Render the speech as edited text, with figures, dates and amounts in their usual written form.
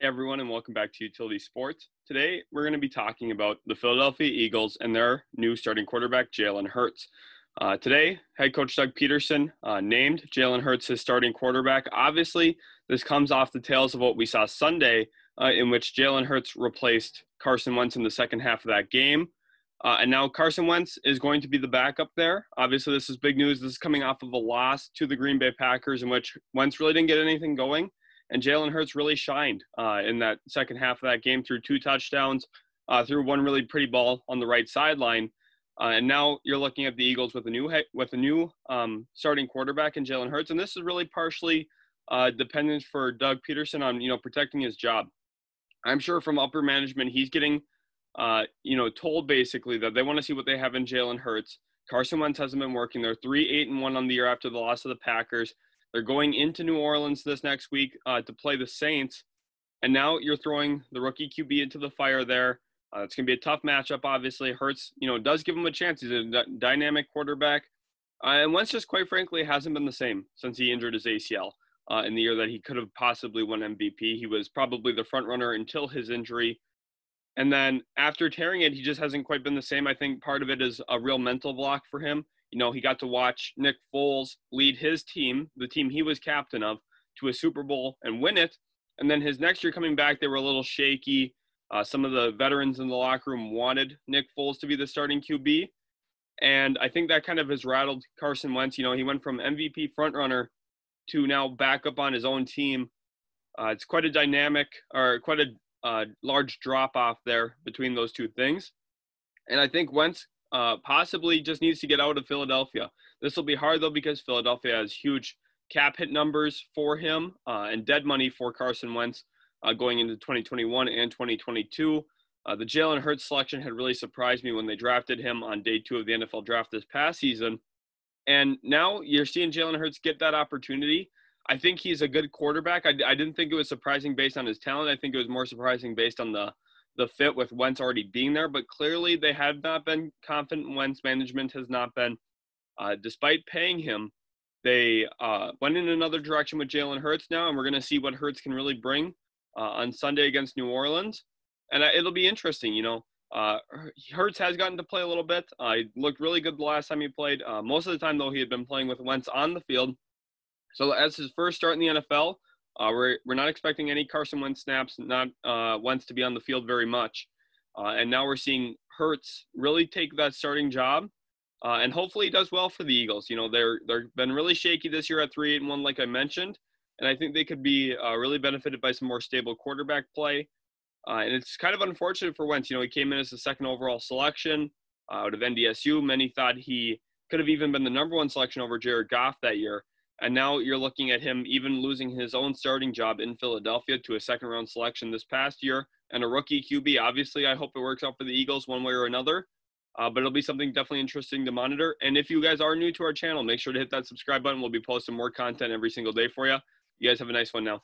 Hey everyone, and welcome back to Utility Sports. Today, we're going to be talking about the Philadelphia Eagles and their new starting quarterback, Jalen Hurts. Today, head coach Doug Pederson named Jalen Hurts his starting quarterback. Obviously, this comes off the tails of what we saw Sunday, in which Jalen Hurts replaced Carson Wentz in the second half of that game. And now Carson Wentz is going to be the backup there. Obviously, this is big news. This is coming off of a loss to the Green Bay Packers in which Wentz really didn't get anything going. And Jalen Hurts really shined in that second half of that game, threw 2 touchdowns, threw one really pretty ball on the right sideline. And now you're looking at the Eagles with a new starting quarterback in Jalen Hurts. And this is really partially dependent for Doug Pederson on, protecting his job. I'm sure from upper management, he's getting, told basically that they want to see what they have in Jalen Hurts. Carson Wentz hasn't been working. They're 3-8-1 on the year after the loss of the Packers. They're going into New Orleans this next week to play the Saints. And now you're throwing the rookie QB into the fire there. It's going to be a tough matchup, obviously. Hurts, does give him a chance. He's a dynamic quarterback. And Wentz just, quite frankly, hasn't been the same since he injured his ACL in the year that he could have possibly won MVP. He was probably the front runner until his injury. And then after tearing it, he just hasn't quite been the same. I think part of it is a real mental block for him. He got to watch Nick Foles lead his team, the team he was captain of, to a Super Bowl and win it. And then his next year coming back, they were a little shaky. Some of the veterans in the locker room wanted Nick Foles to be the starting QB. And I think that kind of has rattled Carson Wentz. He went from MVP frontrunner to now back up on his own team. It's quite a dynamic or quite a large drop-off there between those two things. And I think Wentz possibly just needs to get out of Philadelphia. This will be hard, though, because Philadelphia has huge cap hit numbers for him and dead money for Carson Wentz going into 2021 and 2022. The Jalen Hurts selection had really surprised me when they drafted him on day 2 of the NFL draft this past season. And now you're seeing Jalen Hurts get that opportunity. I think he's a good quarterback. I didn't think it was surprising based on his talent. I think it was more surprising based on the fit with Wentz already being there, but clearly they have not been confident. Wentz management has not been. Despite paying him, they went in another direction with Jalen Hurts now, and we're going to see what Hurts can really bring on Sunday against New Orleans. And it'll be interesting, Hurts has gotten to play a little bit. He looked really good the last time he played. Most of the time, though, he had been playing with Wentz on the field. So as his first start in the NFL, we're not expecting any Carson Wentz snaps, not Wentz to be on the field very much. And now we're seeing Hurts really take that starting job. And hopefully he does well for the Eagles. They've been really shaky this year at 3-8-1, like I mentioned. And I think they could be really benefited by some more stable quarterback play. And it's kind of unfortunate for Wentz. He came in as the second overall selection out of NDSU. Many thought he could have even been the number 1 selection over Jared Goff that year. And now you're looking at him even losing his own starting job in Philadelphia to a second-round selection this past year and a rookie QB. Obviously, I hope it works out for the Eagles one way or another, but it'll be something definitely interesting to monitor. And if you guys are new to our channel, make sure to hit that subscribe button. We'll be posting more content every single day for you. You guys have a nice one now.